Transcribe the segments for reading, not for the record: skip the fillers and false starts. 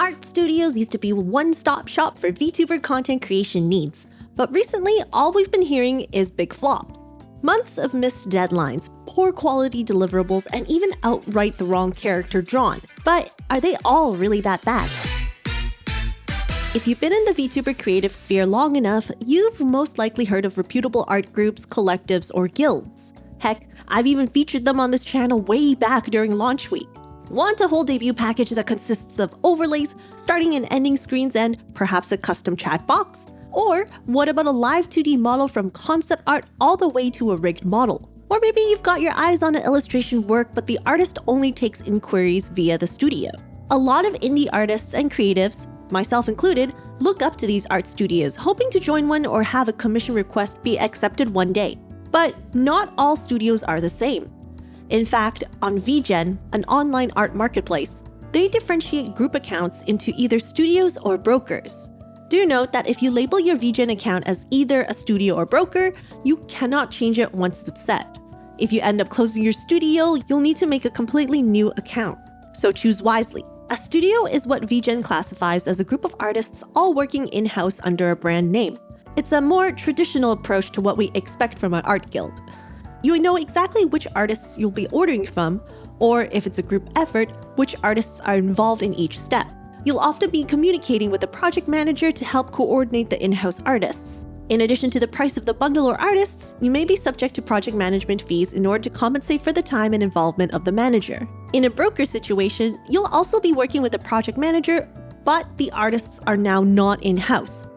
Art studios used to be a one-stop shop for VTuber content creation needs, but recently all we've been hearing is big flops. Months of missed deadlines, poor quality deliverables, and even outright the wrong character drawn. But are they all really that bad? If you've been in the VTuber creative sphere long enough, you've most likely heard of reputable art groups, collectives, or guilds. Heck, I've even featured them on this channel way back during launch week. Want a whole debut package that consists of overlays, starting and ending screens, and perhaps a custom chat box? Or what about a live 2D model from concept art all the way to a rigged model? Or maybe you've got your eyes on an illustration work, but the artist only takes inquiries via the studio. A lot of indie artists and creatives, myself included, look up to these art studios, hoping to join one or have a commission request be accepted one day. But not all studios are the same. In fact, on VGen, an online art marketplace, they differentiate group accounts into either studios or brokers. Do note that if you label your VGen account as either a studio or broker, you cannot change it once it's set. If you end up closing your studio, you'll need to make a completely new account. So choose wisely. A studio is what VGen classifies as a group of artists all working in-house under a brand name. It's a more traditional approach to what we expect from an art guild. You know exactly which artists you'll be ordering from, or if it's a group effort, which artists are involved in each step. You'll often be communicating with the project manager to help coordinate the in-house artists. In addition to the price of the bundle or artists, you may be subject to project management fees in order to compensate for the time and involvement of the manager. In a broker situation, you'll also be working with a project manager, but the artists are now not in-house.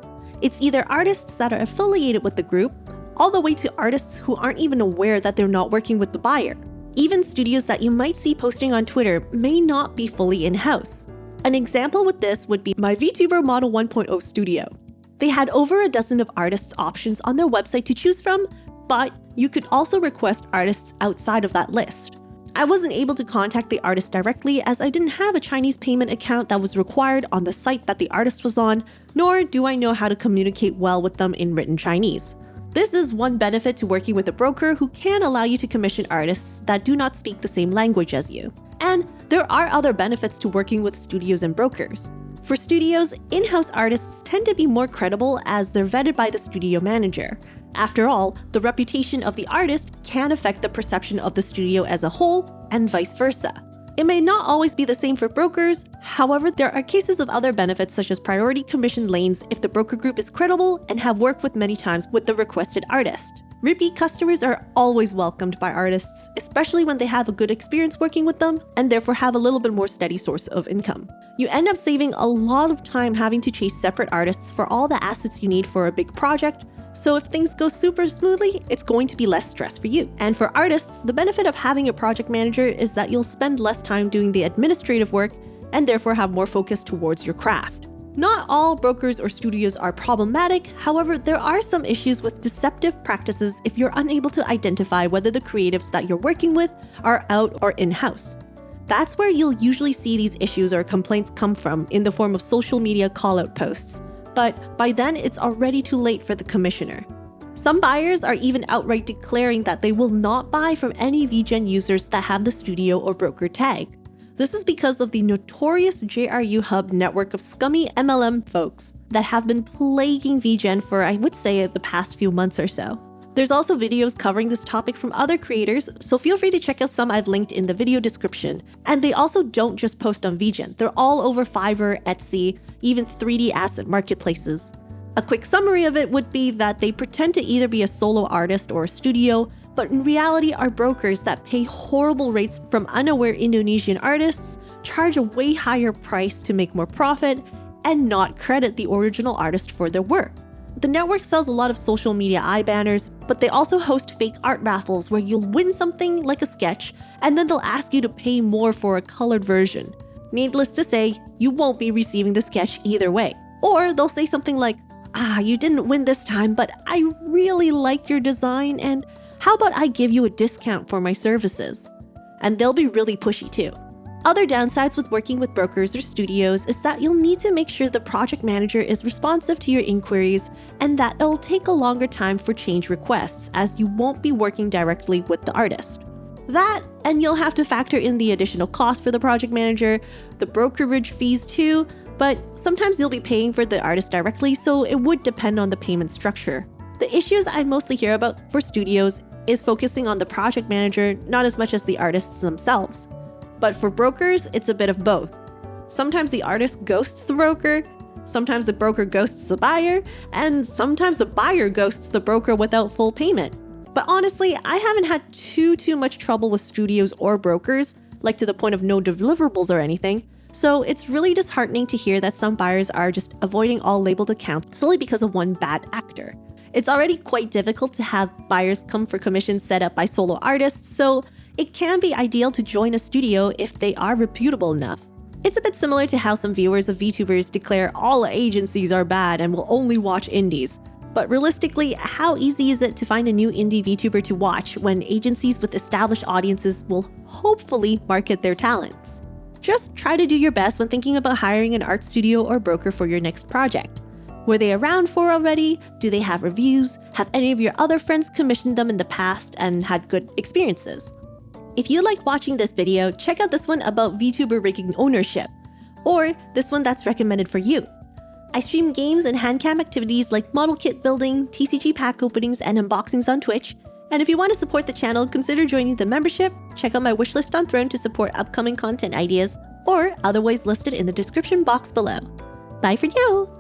It's either artists that are affiliated with the group, all the way to artists who aren't even aware that they're not working with the buyer. Even studios that you might see posting on Twitter may not be fully in-house. An example with this would be my VTuber Model 1.0 studio. They had over a dozen of artists options on their website to choose from, but you could also request artists outside of that list. I wasn't able to contact the artist directly as I didn't have a Chinese payment account that was required on the site that the artist was on, nor do I know how to communicate well with them in written Chinese. This is one benefit to working with a broker who can allow you to commission artists that do not speak the same language as you. And there are other benefits to working with studios and brokers. For studios, in-house artists tend to be more credible as they're vetted by the studio manager. After all, the reputation of the artist can affect the perception of the studio as a whole, and vice versa. It may not always be the same for brokers, however, there are cases of other benefits such as priority commission lanes if the broker group is credible and have worked with many times with the requested artist. Repeat customers are always welcomed by artists, especially when they have a good experience working with them and therefore have a little bit more steady source of income. You end up saving a lot of time having to chase separate artists for all the assets you need for a big project, so if things go super smoothly, it's going to be less stress for you. And for artists, the benefit of having a project manager is that you'll spend less time doing the administrative work and therefore have more focus towards your craft. Not all brokers or studios are problematic, however, there are some issues with deceptive practices if you're unable to identify whether the creatives that you're working with are out or in-house. That's where you'll usually see these issues or complaints come from in the form of social media call-out posts. But by then, it's already too late for the commissioner. Some buyers are even outright declaring that they will not buy from any VGen users that have the studio or broker tag. This is because of the notorious JRU Hub network of scummy MLM folks that have been plaguing VGen for, I would say, the past few months or so. There's also videos covering this topic from other creators, so feel free to check out some I've linked in the video description. And they also don't just post on VGen, they're all over Fiverr, Etsy, even 3D asset marketplaces. A quick summary of it would be that they pretend to either be a solo artist or a studio, but in reality are brokers that pay horrible rates from unaware Indonesian artists, charge a way higher price to make more profit, and not credit the original artist for their work. The network sells a lot of social media eye banners, but they also host fake art raffles where you'll win something like a sketch, and then they'll ask you to pay more for a colored version. Needless to say, you won't be receiving the sketch either way. Or they'll say something like, you didn't win this time, but I really like your design, and how about I give you a discount for my services? And they'll be really pushy too. Other downsides with working with brokers or studios is that you'll need to make sure the project manager is responsive to your inquiries and that it'll take a longer time for change requests as you won't be working directly with the artist. That, and you'll have to factor in the additional cost for the project manager, the brokerage fees too, But sometimes you'll be paying for the artist directly, so it would depend on the payment structure. The issues I mostly hear about for studios is focusing on the project manager, not as much as the artists themselves. But for brokers, it's a bit of both. Sometimes the artist ghosts the broker, sometimes the broker ghosts the buyer, and sometimes the buyer ghosts the broker without full payment. But honestly, I haven't had too much trouble with studios or brokers, like to the point of no deliverables or anything. So it's really disheartening to hear that some buyers are just avoiding all labeled accounts solely because of one bad actor. It's already quite difficult to have buyers come for commissions set up by solo artists, so it can be ideal to join a studio if they are reputable enough. It's a bit similar to how some viewers of VTubers declare all agencies are bad and will only watch indies. But realistically, how easy is it to find a new indie VTuber to watch when agencies with established audiences will hopefully market their talents? Just try to do your best when thinking about hiring an art studio or broker for your next project. Were they around for already? Do they have reviews? Have any of your other friends commissioned them in the past and had good experiences? If you like watching this video, check out this one about VTuber rigging ownership, or this one that's recommended for you. I stream games and handcam activities like model kit building, TCG pack openings, and unboxings on Twitch. And if you want to support the channel, consider joining the membership, check out my wishlist on Throne to support upcoming content ideas, or other ways listed in the description box below. Bye for now!